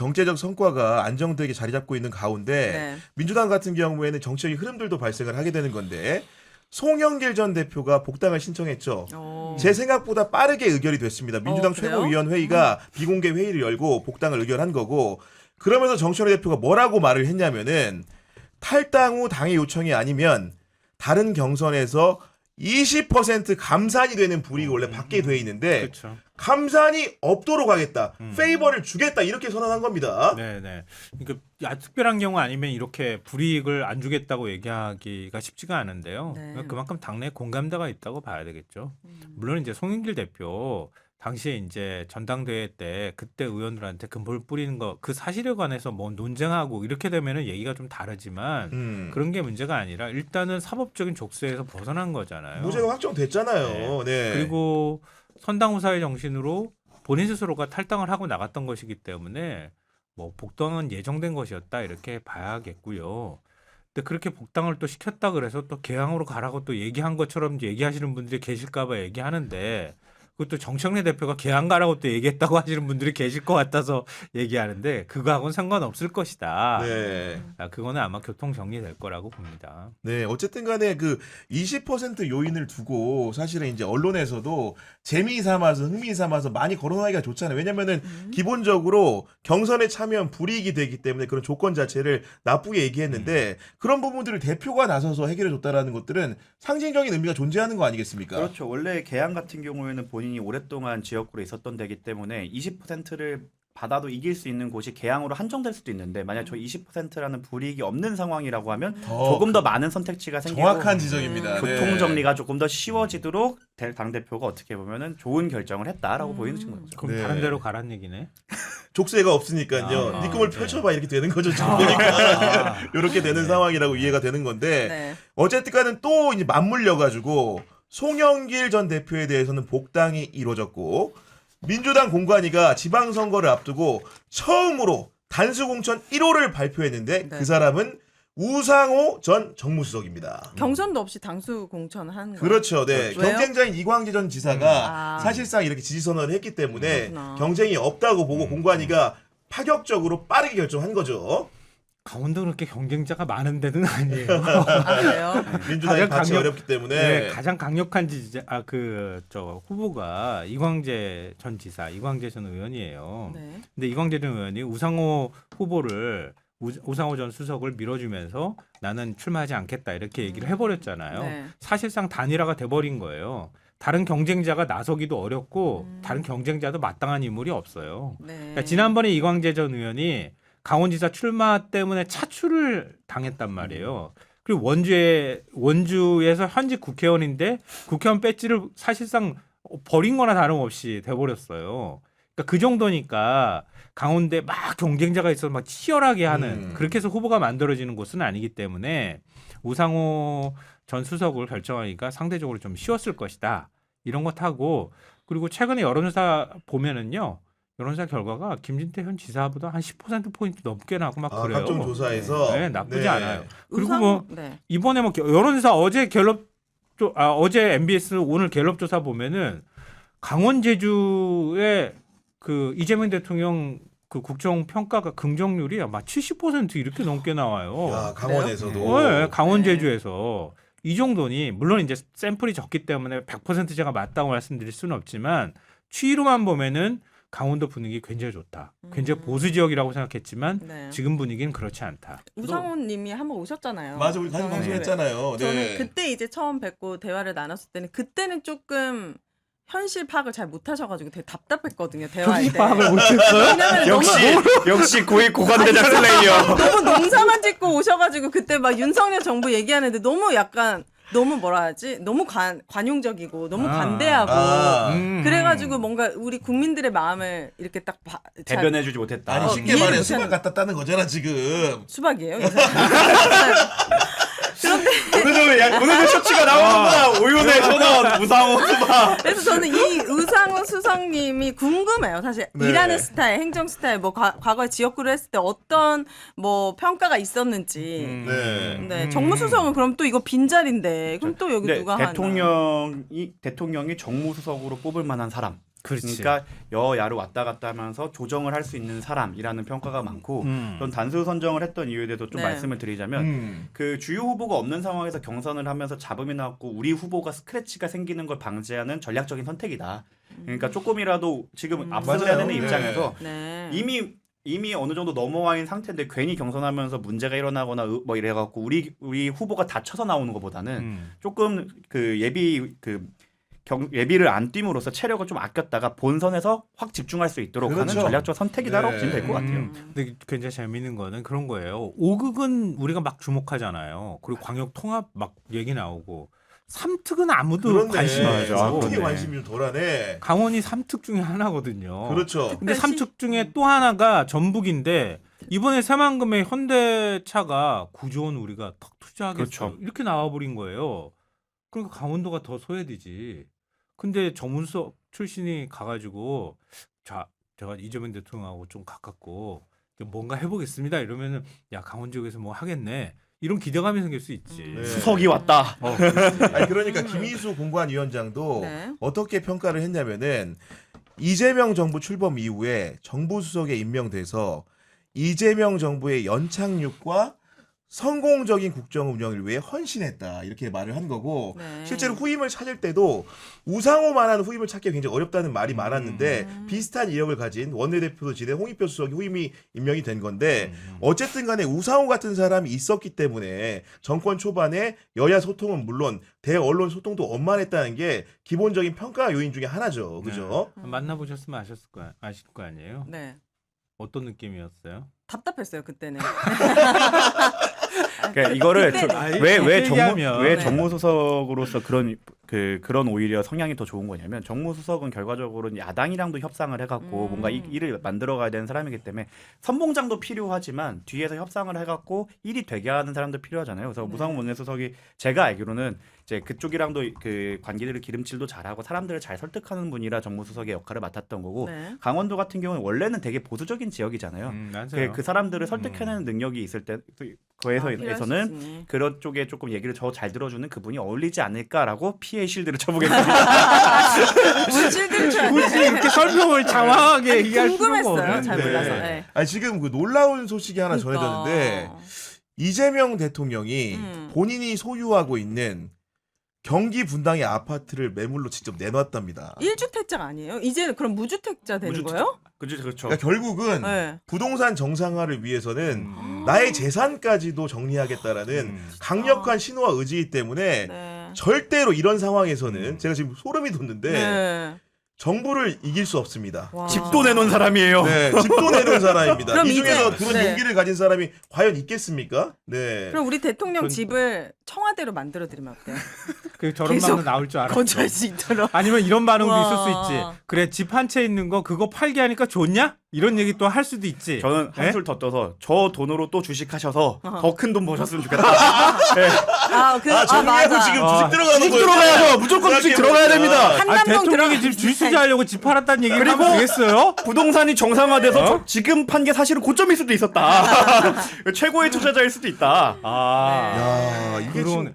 경제적 성과가 안정되게 자리 잡고 있는 가운데 네. 민주당 같은 경우에는 정치적인 흐름들도 발생을 하게 되는 건데 송영길 전 대표가 복당을 신청했죠. 제 생각보다 빠르게 의결이 됐습니다. 민주당 그래요? 최고위원회의가 비공개 회의를 열고 복당을 의결한 거고 그러면서 정청래 대표가 뭐라고 말을 했냐면은 탈당 후 당의 요청이 아니면 다른 경선에서 20% 감산이 되는 불이익이 원래 받게 돼 있는데 그렇죠. 감산이 없도록 하겠다. 페이버를 주겠다. 이렇게 선언한 겁니다. 네네. 그러니까 특별한 경우 아니면 이렇게 불이익을 안 주겠다고 얘기하기가 쉽지가 않은데요. 네. 그러니까 그만큼 당내에 공감대가 있다고 봐야 되겠죠. 물론 이제 송영길 대표 당시에 이제 전당대회 때 그때 의원들한테 금볼 뿌리는 거 그 사실에 관해서 뭐 논쟁하고 이렇게 되면은 얘기가 좀 다르지만 그런 게 문제가 아니라 일단은 사법적인 족쇄에서 벗어난 거잖아요. 무죄가 확정됐잖아요. 네. 그리고 선당후사의 정신으로 본인 스스로가 탈당을 하고 나갔던 것이기 때문에 뭐 복당은 예정된 것이었다 이렇게 봐야겠고요. 근데 그렇게 복당을 또 시켰다 그래서 또 개항으로 가라고 또 얘기한 것처럼 얘기하시는 분들이 계실까봐 얘기하는데 그것도 정청래 대표가 개항 가라고 또 얘기했다고 하시는 분들이 계실 것 같아서 얘기하는데 그거하고는 상관없을 것이다. 네. 그거는 아마 교통 정리될 거라고 봅니다. 네, 어쨌든 간에 그 20% 요인을 두고 사실은 이제 언론에서도 재미 삼아서 흥미 삼아서 많이 거론하기가 좋잖아요. 왜냐면은 기본적으로 경선에 참여한 불이익이 되기 때문에 그런 조건 자체를 나쁘게 얘기했는데 그런 부분들을 대표가 나서서 해결해 줬다라는 것들은 상징적인 의미가 존재하는 거 아니겠습니까? 그렇죠. 원래 개항 같은 경우에는 본인이 오랫동안 지역구로 있었던 데기 때문에 20%를 받아도 이길 수 있는 곳이 개항으로 한정될 수도 있는데 만약 저 20%라는 불이익이 없는 상황이라고 하면 조금 더 많은 선택지가 생기고 정확한 지적입니다. 교통 네. 정리가 조금 더 쉬워지도록 당 대표가 어떻게 보면은 좋은 결정을 했다라고 보이는 거죠. 그럼 네. 다른 데로 가란 얘기네. 족쇄가 없으니까요. 네 꿈을 네. 펼쳐봐 이렇게 되는 거죠. 지금 보니까 이렇게 되는 상황이라고 이해가 되는 건데 네. 어쨌든간은 또 이제 맞물려 가지고 송영길 전 대표에 대해서는 복당이 이루어졌고 민주당 공관위가 지방선거를 앞두고 처음으로 단수공천 1호를 발표했는데 네. 그 사람은 우상호 전 정무수석입니다. 경선도 없이 당수 공천한 거예요. 그렇죠. 네. 왜요? 경쟁자인 이광재 전 지사가 사실상 이렇게 지지선언을 했기 때문에 그렇구나. 경쟁이 없다고 보고 공관위가 파격적으로 빠르게 결정한 거죠. 강원도 그렇게 경쟁자가 많은 데는 아니에요. 아, 그래요? 민주당이 가장 받기 강력- 어렵기 때문에. 네, 가장 강력한 후보가 이광재 전 지사, 이광재 전 의원이에요. 네. 근데 이광재 전 의원이 우상호 후보를 우상호 전 수석을 밀어주면서 나는 출마하지 않겠다 이렇게 얘기를 해버렸잖아요. 네. 사실상 단일화가 돼버린 거예요. 다른 경쟁자가 나서기도 어렵고 다른 경쟁자도 마땅한 인물이 없어요. 네. 그러니까 지난번에 이광재 전 의원이 강원지사 출마 때문에 차출을 당했단 말이에요. 그리고 원주에서 현직 국회의원인데 국회의원 배지를 사실상 버린 거나 다름없이 돼버렸어요. 그러니까 그 정도니까 강원도에 막 경쟁자가 있어서 막 치열하게 하는 그렇게 해서 후보가 만들어지는 곳은 아니기 때문에 우상호 전 수석을 결정하니까 상대적으로 좀 쉬웠을 것이다. 이런 것 하고 그리고 최근에 여론조사 보면은요. 여론조사 결과가 김진태 현 지사보다 한 10%포인트 넘게 나고 막 그래요. 각종 조사에서 네, 나쁘지 네. 않아요. 그리고 우상호- 뭐 네. 이번에 뭐 여론조사 어제 MBS 오늘 갤럽 조사 보면은 강원 제주의 그 이재명 대통령 그 국정 평가가 긍정률이 아마 70% 이렇게 넘게 나와요. 야, 강원에서도. 네, 강원 네. 제주에서 이 정도니 물론 이제 샘플이 적기 때문에 100% 제가 맞다고 말씀드릴 수는 없지만 추이로만 보면은 강원도 분위기 굉장히 좋다. 굉장히 보수 지역이라고 생각했지만 네. 지금 분위기는 그렇지 않다. 우상호님이 한번 오셨잖아요. 맞아, 우리 같이 저는- 방송했잖아요. 저는 네. 그때 이제 처음 뵙고 대화를 나눴을 때는 그때는 조금 현실 파악을 잘 못하셔가지고 되게 답답했거든요. 대화할 때. 못했어요? 왜냐면 역시 고위 고관대장 슬레이어. 너무 농사만 짓고 오셔가지고 그때 막 윤석열 정부 얘기하는데 너무 약간 너무 뭐라 하지? 너무 관용적이고 너무 관대하고 그래가지고 뭔가 우리 국민들의 마음을 이렇게 딱 잘 대변해주지 못했다. 아니 쉽게 이해를 말해 못하는- 수박 갖다 따는 거잖아 지금. 수박이에요. 오늘 셔츠가 나오는구나. 오윤의 선언 우상호 수박. 그래서 저는 이 우상호 수석님이 궁금해요. 사실 네. 일하는 스타일, 행정 스타일, 뭐 과거에 지역구를 했을 때 어떤 뭐 평가가 있었는지. 네. 네, 정무수석은 그럼 또 이거 빈자리인데 그럼 또 여기 근데 누가 하나? 대통령이 정무수석으로 뽑을 만한 사람. 그렇지. 그러니까 여야로 왔다 갔다 하면서 조정을 할 수 있는 사람이라는 평가가 많고 전 단수 선정을 했던 이유에 대해서 좀 네. 말씀을 드리자면 그 주요 후보가 없는 상황에서 경선을 하면서 잡음이 나왔고 우리 후보가 스크래치가 생기는 걸 방지하는 전략적인 선택이다. 그러니까 조금이라도 지금 앞서야 되는 맞아요. 입장에서 네. 이미 어느 정도 넘어와 있는 상태인데 괜히 경선하면서 문제가 일어나거나 뭐 이래갖고 우리 후보가 다쳐서 나오는 것보다는 조금 그 예비를 안 띄움으로써 체력을 좀 아꼈다가 본선에서 확 집중할 수 있도록 하는 그렇죠. 전략적 선택이다라고 네. 보시면 될 것 같아요. 근데 굉장히 재밌는 거는 그런 거예요. 5극은 우리가 막 주목하잖아요. 그리고 광역 통합 막 얘기 나오고 3특은 아무도 그렇네. 관심이 맞아. 없고 특히 그렇네. 관심이 좀 덜하네. 강원이 3특 중에 하나거든요. 그렇죠. 근데 3특 중에 또 하나가 전북인데 이번에 새만금의 현대차가 9조 원 우리가 턱 투자하겠어. 그렇죠. 이렇게 나와버린 거예요. 그러니까 강원도가 더 소외되지. 근데 정문석 출신이 가가지고 자 제가 이재명 대통령하고 좀 가깝고 뭔가 해보겠습니다. 이러면은 야 강원 지역에서 뭐 하겠네. 이런 기대감이 생길 수 있지. 네. 수석이 왔다. 아니 그러니까 김희수 공관위원장도 네. 어떻게 평가를 했냐면은 이재명 정부 출범 이후에 정부 수석에 임명돼서 이재명 정부의 연착륙과 성공적인 국정 운영을 위해 헌신했다 이렇게 말을 한 거고 네. 실제로 후임을 찾을 때도 우상호만한 후임을 찾기가 굉장히 어렵다는 말이 많았는데 비슷한 이력을 가진 원내대표도 지낸 홍익표 수석이 후임이 임명이 된 건데 어쨌든 간에 우상호 같은 사람이 있었기 때문에 정권 초반에 여야 소통은 물론 대언론 소통도 원만했다는 게 기본적인 평가 요인 중에 하나죠. 그죠? 만나보셨으면 아실 거 아니에요? 네. 어떤 느낌이었어요? 답답했어요 그때는. 그러니까 이거를 그때는. 얘기하면, 정무수석으로서 그런 오히려 성향이 더 좋은 거냐면 정무수석은 결과적으로 야당이랑도 협상을 해갖고 뭔가 일을 만들어가야 되는 사람이기 때문에 선봉장도 필요하지만 뒤에서 협상을 해갖고 일이 되게 하는 사람도 필요하잖아요. 그래서 무상호 원내수석이 제가 알기로는 이제 그쪽이랑도 그 관계들을 기름칠도 잘하고 사람들을 잘 설득하는 분이라 정무수석의 역할을 맡았던 거고 네. 강원도 같은 경우는 원래는 되게 보수적인 지역이잖아요. 맞아요. 그 사람들을 설득해내는 능력이 있을 때 그에서는 필요하시지. 그런 쪽에 조금 얘기를 더 잘 들어주는 그분이 어울리지 않을까라고 피해 실드를 쳐보겠습니다. 물질들 굳이 이렇게 설명을 장황하게 얘기할 필요가 궁금했어요. 없는데. 잘 몰라서. 네. 아니 지금 그 놀라운 소식이 하나 그러니까. 전해졌는데 이재명 대통령이 본인이 소유하고 있는 경기 분당의 아파트를 매물로 직접 내놨답니다. 1주택자 아니에요? 이제 그럼 무주택자 되는 무주택- 거예요? 그렇죠. 그러니까 결국은 네. 부동산 정상화를 위해서는 나의 재산까지도 정리하겠다라는 강력한 신호와 의지 때문에 네. 절대로 이런 상황에서는 제가 지금 소름이 돋는데 네. 정부를 이길 수 없습니다. 와. 집도 내놓은 사람이에요. 네, 집도 내놓은 사람입니다. 그럼 이 중에서 이제- 그런 네. 용기를 가진 사람이 과연 있겠습니까? 네. 그럼 우리 대통령 집을 청와대로 만들어 드리면 어때요? 그 저런 계속 반응 나올 줄 알았어. 거주할 수 있도록. 아니면 이런 반응도 와. 있을 수 있지. 그래 집 한 채 있는 거 그거 팔게 하니까 좋냐? 이런 얘기 또 할 수도 있지. 저는 네? 한술 더 떠서 저 돈으로 또 주식하셔서 더 큰 돈 버셨으면 좋겠다. 정리하고 맞아. 지금 주식 들어가는 주식 거예요. 들어가야죠. 무조건 주식 들어가야 됩니다. 한남동 대통령이 들어가- 집 주식 하려고 집 팔았다는 얘기를 하면 되겠어요? 부동산이 정상화돼서 지금 판 게 사실은 고점일 수도 있었다. 최고의 투자자일 수도 있다. 야, 이게 지금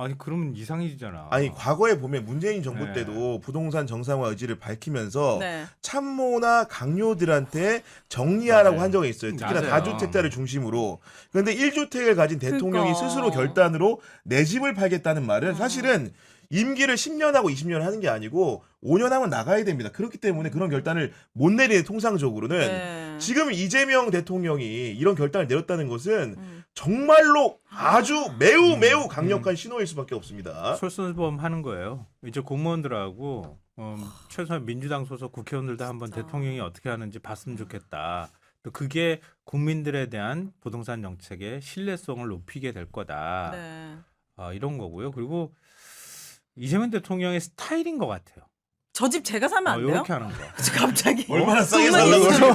아니 그러면 이상해지잖아. 아니 과거에 보면 문재인 정부 네. 때도 부동산 정상화 의지를 밝히면서 네. 참모나 강요들한테 정리하라고 맞아요. 한 적이 있어요. 특히나 맞아요. 다주택자를 중심으로. 그런데 1주택을 가진 대통령이 그러니까. 스스로 결단으로 내 집을 팔겠다는 말은 사실은 임기를 10년하고 20년 하는 게 아니고 5년 하면 나가야 됩니다. 그렇기 때문에 그런 결단을 못 내리는 통상적으로는 네. 지금 이재명 대통령이 이런 결단을 내렸다는 것은 정말로 아주 매우 강력한 신호일 수밖에 없습니다. 솔선수범하는 거예요. 이제 공무원들하고 최소한 민주당 소속 국회의원들도 한번 대통령이 어떻게 하는지 봤으면 좋겠다. 또 그게 국민들에 대한 부동산 정책의 신뢰성을 높이게 될 거다. 네. 이런 거고요. 그리고 이재명 대통령의 스타일인 것 같아요. 저 집 제가 사면 안 돼요? 이렇게 하는 거. 갑자기. 얼마나 싸게 정말 살라고 이거-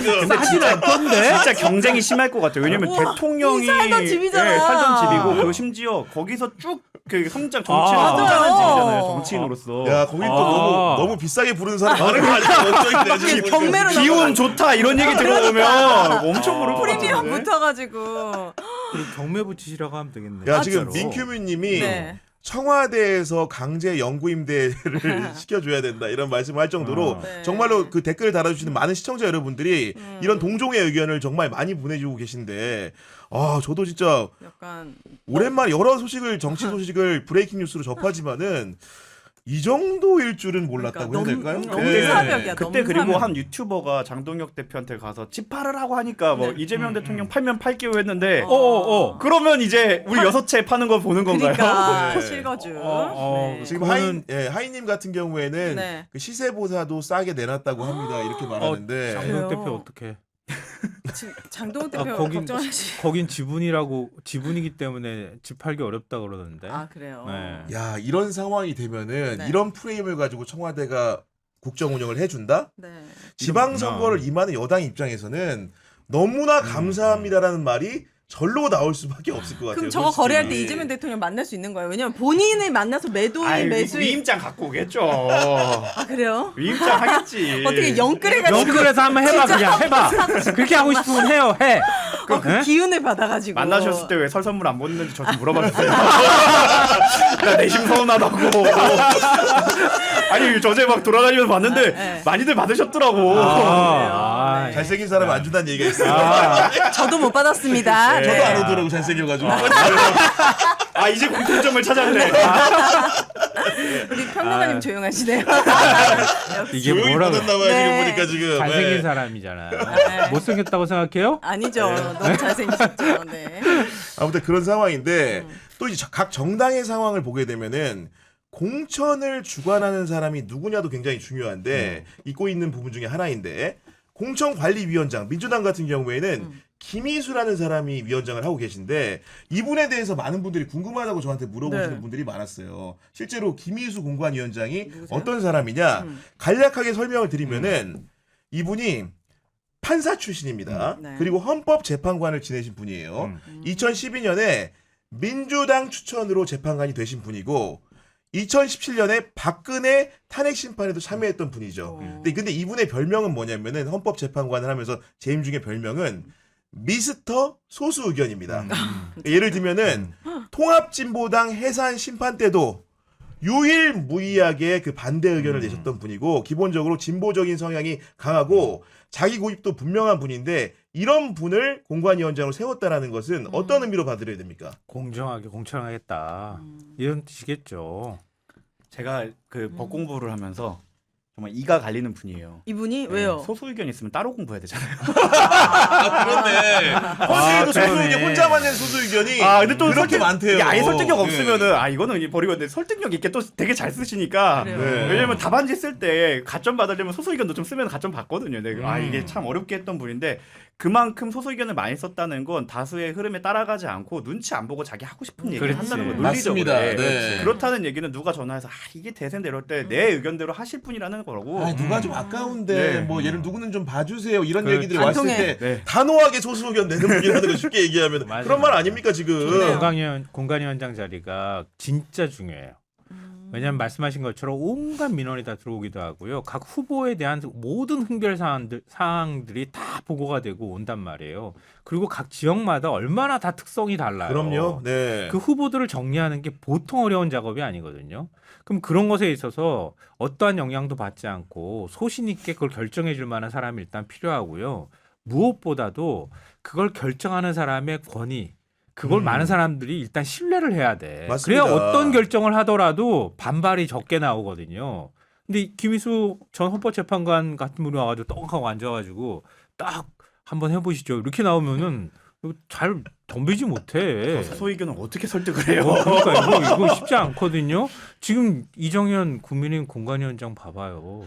그러는데 싸진 않던데? 진짜 경쟁이 심할 것 같아요. 왜냐면 우와, 대통령이 이 살던 집이잖아. 살던 집이고 그리고 심지어 거기서 쭉 그 성장 정치인 아. 성장한 맞아요. 집이잖아요. 정치인으로서. 야 거기 또 너무 비싸게 부르는 사람 많은 거 아니야? 걱정이 되지. 경매로 기운 좋다 이런 얘기 들어보면 엄청 부를 것 프리미엄 같은데. 붙어가지고. 경매 붙이시라고 하면 되겠네. 야 지금 진짜로. 민큐미님이 네. 청와대에서 강제 영구임대를 시켜줘야 된다 이런 말씀을 할 정도로 네. 정말로 그 댓글을 달아주시는 많은 시청자 여러분들이 이런 동종의 의견을 정말 많이 보내주고 계신데 저도 진짜 약간 오랜만에 여러 정치 소식을 브레이킹 뉴스로 접하지만은 이 정도일 줄은 몰랐다고 그러니까 해야 될까요? 너무 예. 사벽이야. 그때 너무 그리고 사벽. 한 유튜버가 장동혁 대표한테 가서 집팔을 하고 하니까 뭐 네. 이재명 대통령 팔면 팔게요 했는데 그러면 이제 우리 6채 파는 거 보는 건가요? 그러니까 네. 실거주. 네. 지금 그거는- 하이님 같은 경우에는 네. 그 시세보사도 싸게 내놨다고 합니다. 이렇게 말하는데 장동혁 그래요. 대표 어떻게? 장동훈 대표 거긴 걱정하시. 거긴 지분이기 때문에 집 팔기 어렵다 그러던데. 아 그래요. 네. 야 이런 상황이 되면은 네. 이런 프레임을 가지고 청와대가 국정 운영을 해준다? 네. 지방선거를 임하는 여당 입장에서는 너무나 감사합니다라는 말이 절로 나올 수밖에 없을 것 같아요. 그럼 저거 솔직히. 거래할 때 이재명 대통령 만날 수 있는 거예요. 왜냐면 본인을 만나서 매도인 매수인. 위임장 갖고 오겠죠. 아 그래요? 위임장 하겠지. 어떻게 영끌해가지고 영끌에서 한번 해봐 진짜 그냥 해봐. 그렇게 하고 싶으면 해요 해. 그 네? 기운을 받아가지고 만나셨을 때 왜 설 선물 안 보냈는지 저 좀 물어봐 주세요. 나 내심 서운하다고. 아니 저제 막 돌아다니면서 봤는데 네. 많이들 받으셨더라고. 아, 네. 잘생긴 사람 안 준다는 얘기가 있어요. 저도 못 받았습니다. 네. 저도 안 오더라고 잘생겨가지고. 아 이제 공통점을 찾았네. 우리 평론가님 조용하시네요. 이게 조용히 뭐라고? 받았나봐요 네. 지금 보니까 지금. 잘생긴 네. 사람이잖아요. 네. 못생겼다고 생각해요? 아니죠. 너무 잘생기셨죠. 네. 아무튼 그런 상황인데 또 이제 각 정당의 상황을 보게 되면은 공천을 주관하는 사람이 누구냐도 굉장히 중요한데 잊고 있는 부분 중에 하나인데 공천관리위원장 민주당 같은 경우에는 김희수라는 사람이 위원장을 하고 계신데 이분에 대해서 많은 분들이 궁금하다고 저한테 물어보시는 네. 분들이 많았어요. 실제로 김희수 공관위원장이 누구세요? 어떤 사람이냐 간략하게 설명을 드리면은 이분이 판사 출신입니다. 네. 그리고 헌법재판관을 지내신 분이에요. 2012년에 민주당 추천으로 재판관이 되신 분이고 2017년에 박근혜 탄핵 심판에도 참여했던 분이죠. 근데 이분의 별명은 뭐냐면은 헌법재판관을 하면서 재임 중에 별명은 미스터 소수 의견입니다. 예를 들면은 통합진보당 해산 심판 때도 유일무이하게 그 반대 의견을 내셨던 분이고 기본적으로 진보적인 성향이 강하고 자기 고집도 분명한 분인데 이런 분을 공관위원장으로 세웠다라는 것은 어떤 의미로 받아들여야 됩니까? 공정하게 공천하겠다 이런 뜻이겠죠. 제가 그 법 공부를 하면서 정말 이가 갈리는 분이에요. 이분이 왜요? 소수 의견 있으면 따로 공부해야 되잖아요. 그런데 헌재에도 소수 그러네. 의견 혼자만 낸 소수 의견이 근데 또 그렇게 많대요. 이게 아예 설득력 예. 없으면은 이거는 버리고 있는데 설득력 있게 또 되게 잘 쓰시니까 그래요. 네. 왜냐면 답안지 쓸 때 가점 받으려면 소수 의견도 좀 쓰면 가점 받거든요. 근데 이게 참 어렵게 했던 분인데 그만큼 소수 의견을 많이 썼다는 건 다수의 흐름에 따라가지 않고 눈치 안 보고 자기 하고 싶은 얘기를 그렇지. 한다는 거 논리적으로. 맞습니다. 네. 네. 그렇다는 얘기는 누가 전화해서 이게 대세인데 이럴 때 내 의견대로 하실 분이라는 거라고. 누가 좀 아까운데 네. 뭐 얘를 누구는 좀 봐주세요 이런 그렇지. 얘기들이 왔을 단통해. 때 네. 단호하게 소수 의견 내는 분이라는 거 쉽게 얘기하면 맞아요. 그런 말 아닙니까 지금? 그래요. 공관위원장 자리가 진짜 중요해요. 왜냐하면 말씀하신 것처럼 온갖 민원이 다 들어오기도 하고요. 각 후보에 대한 모든 흥별 사항들이 다 보고가 되고 온단 말이에요. 그리고 각 지역마다 얼마나 다 특성이 달라요. 그럼요. 네. 그 후보들을 정리하는 게 보통 어려운 작업이 아니거든요. 그럼 그런 것에 있어서 어떠한 영향도 받지 않고 소신 있게 그걸 결정해 줄 만한 사람이 일단 필요하고요. 무엇보다도 그걸 결정하는 사람의 권위, 그걸 많은 사람들이 일단 신뢰를 해야 돼. 맞습니다. 그래야 어떤 결정을 하더라도 반발이 적게 나오거든요. 근데 김희수 전 헌법재판관 같은 분이 와가지고 떡 하고 앉아가지고 딱 한번 해보시죠. 이렇게 나오면은 잘 덤비지 못해. 소수 의견은 어떻게 설득을 해요? 그러니까 이거 쉽지 않거든요. 지금 이정현 국민의힘 공관위원장 봐봐요.